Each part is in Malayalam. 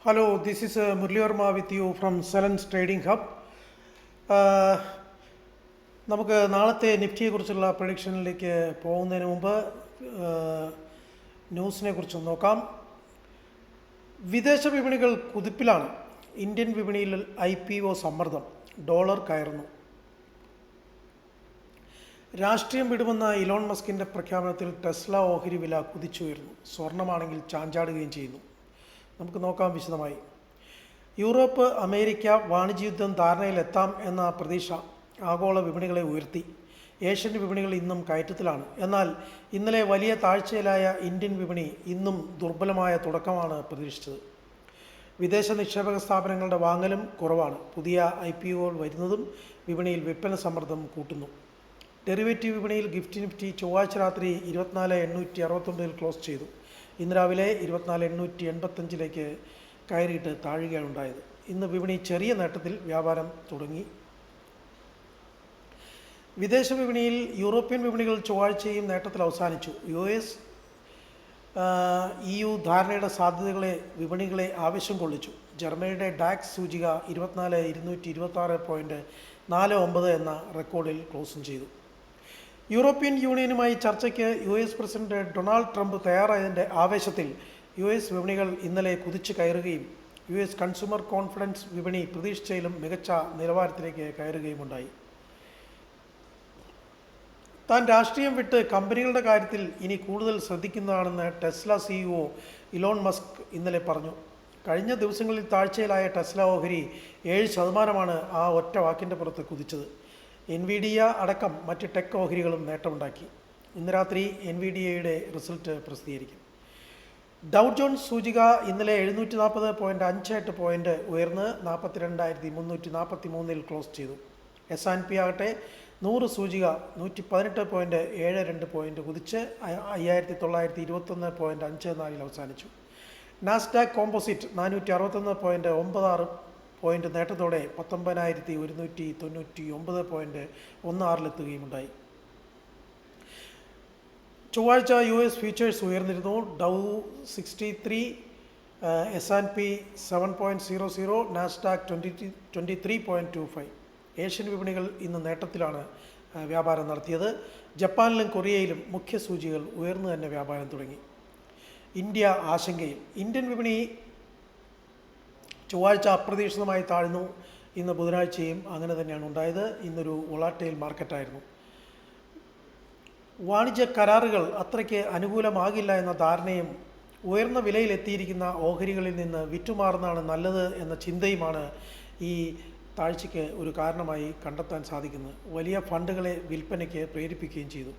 Hello, this is Murli Verma with you from Salons Trading Hub. Uh, നമുക്ക് നാളത്തെ നിഫ്റ്റിയെക്കുറിച്ചുള്ള പ്രഡിക്ഷനിലേക്ക് പോകുന്നതിന് മുമ്പ് ന്യൂസിനെ കുറിച്ച് നോക്കാം. വിദേശ വിപണികൾ കുതിപ്പിലാണ്. ഇന്ത്യൻ വിപണിയിൽ IPO സമ്മർദ്ദം, ഡോളർ കയറുന്നു. രാഷ്ട്രീയം വിടുമെന്ന ഇലോൺ മസ്കിൻ്റെ പ്രഖ്യാപനത്തിൽ ടെസ്ല ഓഹരി വില കുതിച്ചുയർന്നു. സ്വർണ്ണമാണെങ്കിൽ ചാഞ്ചാടുകയും ചെയ്യുന്നു. നമുക്ക് നോക്കാം വിശദമായി. യൂറോപ്പ് അമേരിക്ക വാണിജ്യയുദ്ധം ധാരണയിലെത്താം എന്ന പ്രതീക്ഷ ആഗോള വിപണികളെ ഉയർത്തി. ഏഷ്യൻ വിപണികൾ ഇന്നും കയറ്റത്തിലാണ്. എന്നാൽ ഇന്നലെ വലിയ താഴ്ചയിലായ ഇന്ത്യൻ വിപണി ഇന്നും ദുർബലമായ തുടക്കമാണ് പ്രതീക്ഷിച്ചത്. വിദേശ നിക്ഷേപക സ്ഥാപനങ്ങളുടെ വാങ്ങലും കുറവാണ്. പുതിയ IPOകൾ വരുന്നതും വിപണിയിൽ വിൽപ്പന സമ്മർദ്ദം കൂട്ടുന്നു. ഡെറിവേറ്റീവ് വിപണിയിൽ നിഫ്റ്റി ചൊവ്വാഴ്ച രാത്രി 24,869 ക്ലോസ് ചെയ്തു. ഇന്ന് രാവിലെ 24,885 കയറിയിട്ട് താഴുകയാണ് ഉണ്ടായത്. ഇന്ന് വിപണി ചെറിയ നേട്ടത്തിൽ വ്യാപാരം തുടങ്ങി. വിദേശ വിപണിയിൽ യൂറോപ്യൻ വിപണികൾ ചൊവ്വാഴ്ചയും നേട്ടത്തിൽ അവസാനിച്ചു. US EU ധാരണയുടെ സാധ്യതകളെ വിപണികളെ ആവേശം കൊള്ളിച്ചു. ജർമ്മനിയുടെ ഡാക്സ് സൂചിക 24,226.49 എന്ന റെക്കോർഡിൽ ക്ലോസും ചെയ്തു. യൂറോപ്യൻ യൂണിയനുമായി ചർച്ചയ്ക്ക് US പ്രസിഡന്റ് ഡൊണാൾഡ് ട്രംപ് തയ്യാറായതിൻ്റെ ആവേശത്തിൽ US വിപണികൾ ഇന്നലെ കുതിച്ചു കയറുകയും US കൺസ്യൂമർ കോൺഫിഡൻസ് വിപണി പ്രതീക്ഷിച്ചതിലും മികച്ച നിലവാരത്തിലേക്ക് കയറുകയുമുണ്ടായി. താൻ രാഷ്ട്രീയം വിട്ട് കമ്പനികളുടെ കാര്യത്തിൽ ഇനി കൂടുതൽ ശ്രദ്ധിക്കുന്നതാണെന്ന് ടെസ്ല CEO ഇലോൺ മസ്ക് ഇന്നലെ പറഞ്ഞു. കഴിഞ്ഞ ദിവസങ്ങളിൽ താഴ്ചയിലായ ടെസ്ല ഓഹരി 7% ആ ഒറ്റ വാക്കിൻ്റെ പുറത്ത് കുതിച്ചത്. NVIDIA അടക്കം മറ്റ് ടെക് ഓഹരികളും നേട്ടമുണ്ടാക്കി. ഇന്ന് രാത്രി NVIDIAയുടെ റിസൾട്ട് പ്രസിദ്ധീകരിക്കും. ഡൗ ജോൺസ് സൂചിക ഇന്നലെ 740.58 പോയിന്റ് ഉയർന്ന് 42,343 ക്ലോസ് ചെയ്തു. S&P ആകട്ടെ 100 സൂചിക 118.72 പോയിന്റ് കുതിച്ച് 5,921.54 അവസാനിച്ചു. നാസ്ഡാക്ക് കോമ്പോസിറ്റ് 461.96 പോയിന്റ് നേട്ടത്തോടെ 19,199.16 ചൊവ്വാഴ്ച US ഫ്യൂച്ചേഴ്സ് ഉയർന്നിരുന്നു. ഡൗ 63, S&P 7.00, നാസ്ഡാക്ക് 23.25. ഏഷ്യൻ വിപണികൾ ഇന്ന് നേട്ടത്തിലാണ് വ്യാപാരം നടത്തിയത്. ജപ്പാനിലും കൊറിയയിലും മുഖ്യ സൂചികൾ ഉയർന്നു തന്നെ വ്യാപാരം തുടങ്ങി. ഇന്ത്യ ആശങ്കയിൽ. ഇന്ത്യൻ വിപണി ചൊവ്വാഴ്ച അപ്രതീക്ഷിതമായി താഴ്ന്നു. ഇന്ന് ബുധനാഴ്ചയും അങ്ങനെ തന്നെയാണ് ഉണ്ടായത്. ഇന്നൊരു വോളാറ്റൈൽ മാർക്കറ്റായിരുന്നു. വാണിജ്യ കരാറുകൾ അത്രയ്ക്ക് അനുകൂലമാകില്ല എന്ന ധാരണയും ഉയർന്ന വിലയിലെത്തിയിരിക്കുന്ന ഓഹരികളിൽ നിന്ന് വിറ്റുമാറുന്നതാണ് നല്ലത് എന്ന ചിന്തയുമാണ് ഈ താഴ്ചയ്ക്ക് ഒരു കാരണമായി കണ്ടെത്താൻ സാധിക്കുന്നത്. വലിയ ഫണ്ടുകളെ വിൽപ്പനയ്ക്ക് പ്രേരിപ്പിക്കുകയും ചെയ്തു.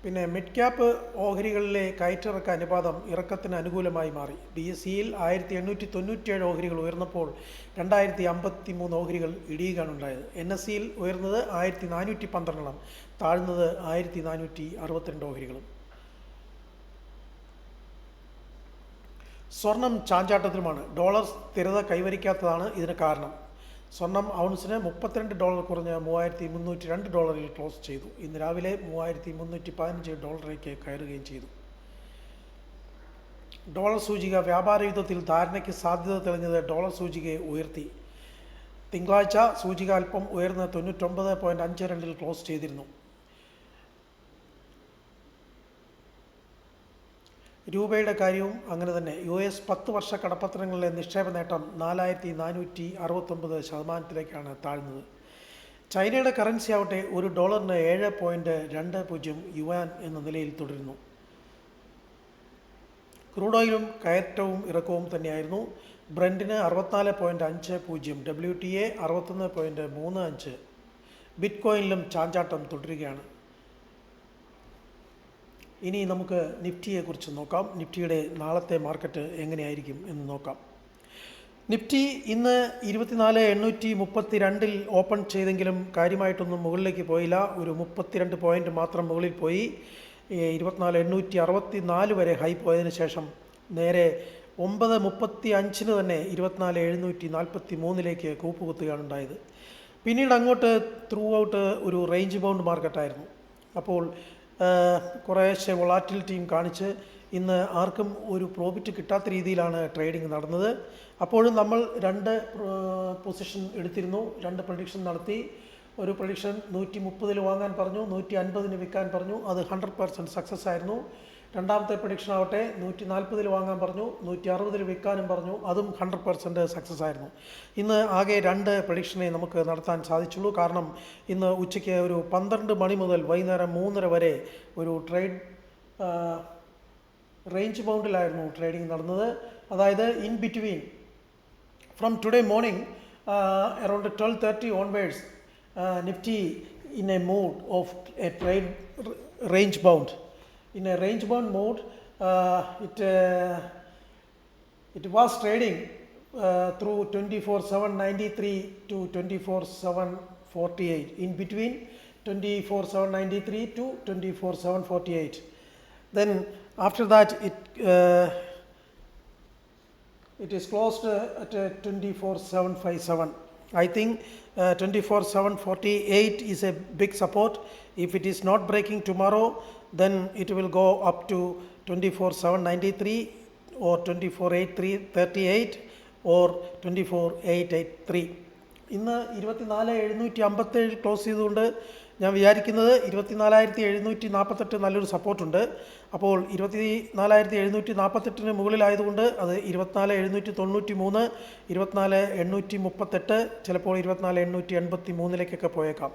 പിന്നെ മിഡ് ക്യാപ്പ് ഓഹരികളിലെ കയറ്റിറക്ക അനുപാതം ഇറക്കത്തിന് അനുകൂലമായി മാറി. BSEയിൽ 1,897 ഓഹരികൾ ഉയർന്നപ്പോൾ 2,053 ഓഹരികൾ ഇടിയുകയാണ് ഉണ്ടായത്. NSEയിൽ ഉയർന്നത് 1,412, താഴ്ന്നത് 1,462 ഓഹരികളും. സ്വർണം ചാഞ്ചാട്ടത്തിലുമാണ്. ഡോളർ സ്ഥിരത കൈവരിക്കാത്തതാണ് ഇതിന് കാരണം. സ്വർണം ഔൺസിന് $32 കുറഞ്ഞ് $3,302 ക്ലോസ് ചെയ്തു. ഇന്ന് രാവിലെ $3,315 കയറുകയും ചെയ്തു. ഡോളർ സൂചിക വ്യാപാര യുദ്ധത്തിൽ ധാരണയ്ക്ക് സാധ്യത തെളിഞ്ഞത് ഡോളർ സൂചികയെ ഉയർത്തി. തിങ്കളാഴ്ച സൂചിക അല്പം ഉയർന്ന് 99.52 ക്ലോസ് ചെയ്തിരുന്നു. രൂപയുടെ കാര്യവും അങ്ങനെ തന്നെ. US 10 വർഷ കടപ്പത്രങ്ങളിലെ നിക്ഷേപ നേട്ടം 4,469% താഴ്ന്നത്. ചൈനയുടെ കറൻസി ആവട്ടെ $1 7.20 യുവാൻ എന്ന നിലയിൽ തുടരുന്നു. ക്രൂഡ് ഓയിലും കയറ്റവും ഇറക്കവും തന്നെയായിരുന്നു. ബ്രൻഡിന് 64.50, WTA 61.35. ബിറ്റ്കോയിനിലും ചാഞ്ചാട്ടം തുടരുകയാണ്. ഇനി നമുക്ക് നിഫ്റ്റിയെക്കുറിച്ച് നോക്കാം. നിഫ്റ്റിയുടെ നാളത്തെ മാർക്കറ്റ് എങ്ങനെയായിരിക്കും എന്ന് നോക്കാം. നിഫ്റ്റി ഇന്ന് 24,832 ഓപ്പൺ ചെയ്തെങ്കിലും കാര്യമായിട്ടൊന്നും മുകളിലേക്ക് പോയില്ല. ഒരു 32 പോയിന്റ് മാത്രം മുകളിൽ പോയി. 24,864 വരെ ഹൈ പോയതിനു ശേഷം നേരെ 9:35 തന്നെ 24,743 കൂപ്പുകുത്തുകയാണ് ഉണ്ടായത്. പിന്നീട് അങ്ങോട്ട് ത്രൂ ഔട്ട് ഒരു റേഞ്ച് ബൗണ്ട് മാർക്കറ്റായിരുന്നു. അപ്പോൾ കുറേശ്ശെ വൊളാറ്റിലിറ്റിയും കാണിച്ച് ഇന്ന് ആർക്കും ഒരു പ്രോഫിറ്റ് കിട്ടാത്ത രീതിയിലാണ് ട്രേഡിംഗ് നടന്നത്. അപ്പോഴും നമ്മൾ 2 പൊസിഷൻ എടുത്തിരുന്നു, 2 പ്രഡിക്ഷൻ നടത്തി. ഒരു പ്രഡിക്ഷൻ 130 വാങ്ങാൻ പറഞ്ഞു, 150 വിൽക്കാൻ പറഞ്ഞു. അത് 100% സക്സസ് ആയിരുന്നു. രണ്ടാമത്തെ പ്രഡിക്ഷൻ ആവട്ടെ 140 വാങ്ങാൻ പറഞ്ഞു, 160 വിൽക്കാനും പറഞ്ഞു. അതും 100% സക്സസ് ആയിരുന്നു. ഇന്ന് ആകെ 2 പ്രഡിക്ഷനെ നമുക്ക് നടത്താൻ സാധിച്ചുള്ളൂ. കാരണം ഇന്ന് ഉച്ചയ്ക്ക് ഒരു 12 മണി മുതൽ വൈകുന്നേരം 3:30 വരെ ഒരു ട്രേഡ് റേഞ്ച് ബൗണ്ടിലായിരുന്നു ട്രേഡിംഗ് നടന്നത്. അതായത് in between from today morning around 12:30 onwards, Nifty in a mood of a trade range bound. In a range bound mode, it was trading through 24,793 to 24,748, in between 24,793 to 24,748. Then after that it is closed at 24,757. I think 24,748 is a big support. If it is not breaking tomorrow, then it will go up to 24,793 or 24,838 or 24,883. ഇന്ന് 24,757 ക്ലോസ് ചെയ്തുകൊണ്ട് ഞാൻ വിചാരിക്കുന്നത് 24,748 നല്ലൊരു സപ്പോർട്ടുണ്ട്. അപ്പോൾ 24,748 മുകളിലായതുകൊണ്ട് അത് 24,793, 24,838, ചിലപ്പോൾ 24,883 പോയേക്കാം.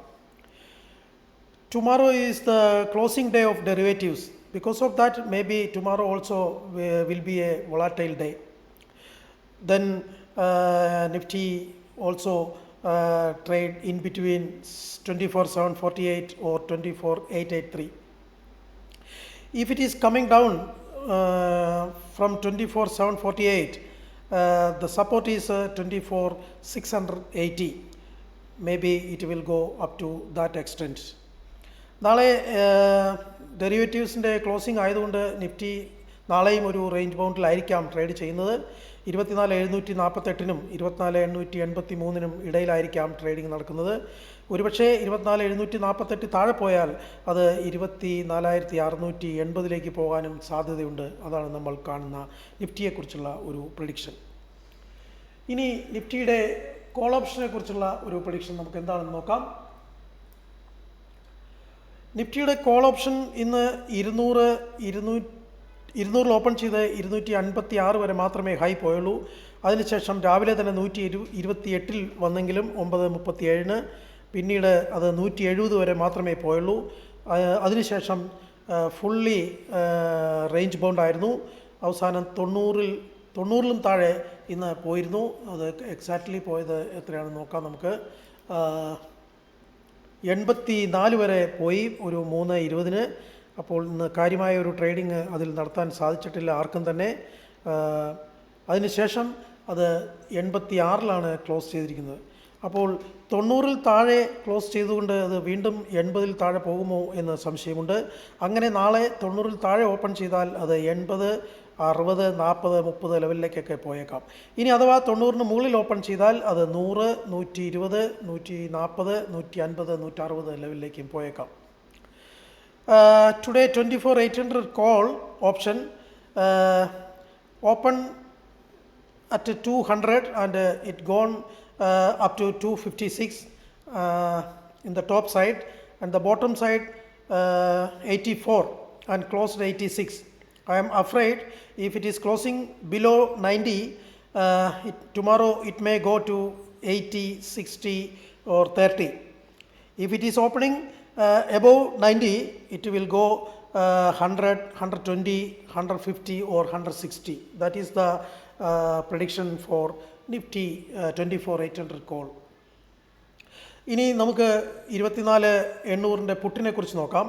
Tomorrow is the closing day of derivatives. Because of that, maybe tomorrow also will be a volatile day. Then Nifty also trade in between 24,748 or 24,883. If it is coming down from 24,748, the support is 24,680. Maybe it will go up to that extent. നാളെ ഡെറിവേറ്റീവ്സിൻ്റെ ക്ലോസിംഗ് ആയതുകൊണ്ട് നിഫ്റ്റി നാളെയും ഒരു റേഞ്ച് ബൗണ്ടിലായിരിക്കാം ട്രേഡ് ചെയ്യുന്നത്. 24,748 24,883 ഇടയിലായിരിക്കാം ട്രേഡിംഗ് നടക്കുന്നത്. ഒരുപക്ഷെ 24,748 താഴെ പോയാൽ അത് 24,680 പോകാനും സാധ്യതയുണ്ട്. അതാണ് നമ്മൾ കാണുന്ന നിഫ്റ്റിയെക്കുറിച്ചുള്ള ഒരു പ്രഡിക്ഷൻ. ഇനി നിഫ്റ്റിയുടെ കോൾ ഓപ്ഷനെ കുറിച്ചുള്ള ഒരു പ്രഡിക്ഷൻ നമുക്ക് എന്താണെന്ന് നോക്കാം. നിഫ്റ്റിയുടെ കോൾ ഓപ്ഷൻ ഇന്ന് 200 ഓപ്പൺ ചെയ്ത് 256 വരെ മാത്രമേ ഹൈ പോയുള്ളൂ. അതിനുശേഷം രാവിലെ തന്നെ 128 വന്നെങ്കിലും 9:37, പിന്നീട് അത് 170 വരെ മാത്രമേ പോയുള്ളൂ. അതിനുശേഷം ഫുള്ളി റേഞ്ച് ബൗണ്ട് ആയിരുന്നു. അവസാനം 90-ലും താഴെ ഇന്ന് പോയിരുന്നു. അത് എക്സാക്ട്ലി പോയത് എത്രയാണെന്ന് നോക്കാം നമുക്ക്. 84 വരെ പോയി ഒരു 3:20. അപ്പോൾ ഇന്ന് കാര്യമായ ഒരു ട്രേഡിങ് അതിൽ നടത്താൻ സാധിച്ചിട്ടില്ല ആർക്കും തന്നെ. അതിനുശേഷം അത് 86-ലാണ് ക്ലോസ് ചെയ്തിരിക്കുന്നത്. അപ്പോൾ 90-ൽ താഴെ ക്ലോസ് ചെയ്തുകൊണ്ട് അത് വീണ്ടും 80-ൽ താഴെ പോകുമോ എന്ന് സംശയമുണ്ട്. അങ്ങനെ നാളെ 90-ൽ താഴെ ഓപ്പൺ ചെയ്താൽ അത് 80, 60, 40, 30 ലെവലിലേക്കൊക്കെ പോയേക്കാം. ഇനി അഥവാ 90-ന് മുകളിൽ ഓപ്പൺ ചെയ്താൽ അത് 100, 120, 140, 150, 160 ലെവലിലേക്കും പോയേക്കാം. Today 24,800 call option open at 200 and it gone up to 256 in the top side, and the bottom side 84 and closed 86. I am afraid if it is closing below 90, tomorrow it may go to 80, 60 or 30. If it is opening above 90, it will go 100, 120, 150 or 160. That is the prediction for Nifty 24,800 call. ഇനി നമുക്ക് 24,800 പുട്ടിനെ കുറിച്ച് നോക്കാം.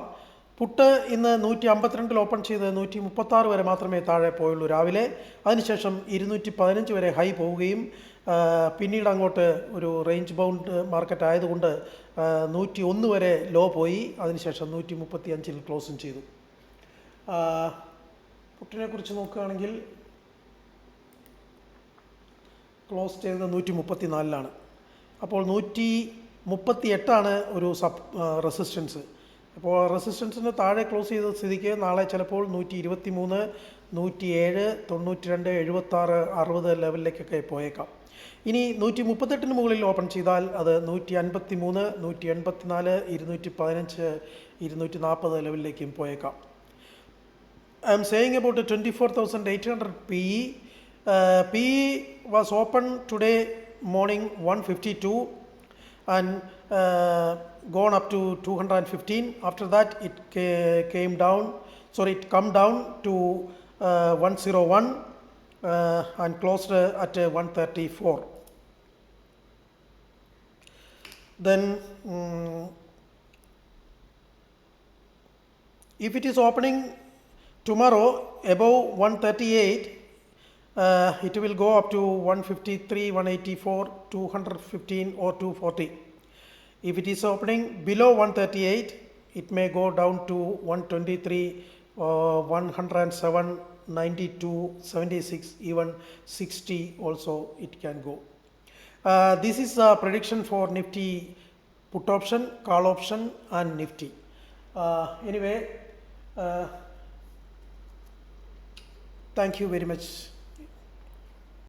പുട്ട് ഇന്ന് 152-ൽ ഓപ്പൺ ചെയ്ത് 136 വരെ മാത്രമേ താഴെ പോയുള്ളൂ രാവിലെ. അതിനുശേഷം 215 വരെ ഹൈ പോവുകയും പിന്നീട് അങ്ങോട്ട് ഒരു റേഞ്ച് ബൗണ്ട് മാർക്കറ്റ് ആയതുകൊണ്ട് 101 വരെ ലോ പോയി. അതിനുശേഷം 135-ൽ ക്ലോസും ചെയ്തു. പുട്ടിനെ കുറിച്ച് നോക്കുകയാണെങ്കിൽ ക്ലോസ് ചെയ്തത് 134-ലാണ്. അപ്പോൾ 138 ഒരു റെസിസ്റ്റൻസ്. അപ്പോൾ റെസിസ്റ്റൻസിന് താഴെ ക്ലോസ് ചെയ്ത സ്ഥിതിക്ക് നാളെ ചിലപ്പോൾ 123, 107, 92, 76, 60 ലെവലിലേക്കൊക്കെ പോയേക്കാം. ഇനി 138 മുകളിൽ ഓപ്പൺ ചെയ്താൽ അത് 153, 184, 215, 240 ലെവലിലേക്കും പോയേക്കാം. I am saying about the 24,800 PE. PE was open today morning 152 and gone up to 215. After that it came down, it come down to 101 and closed at 134. Then if it is opening tomorrow above 138, it will go up to 153, 184, 215 or 240. If it is opening below 138, it may go down to 123, 107, 92, 76, even 60 also it can go. This is a prediction for Nifty put option, call option and Nifty. Anyway, thank you very much.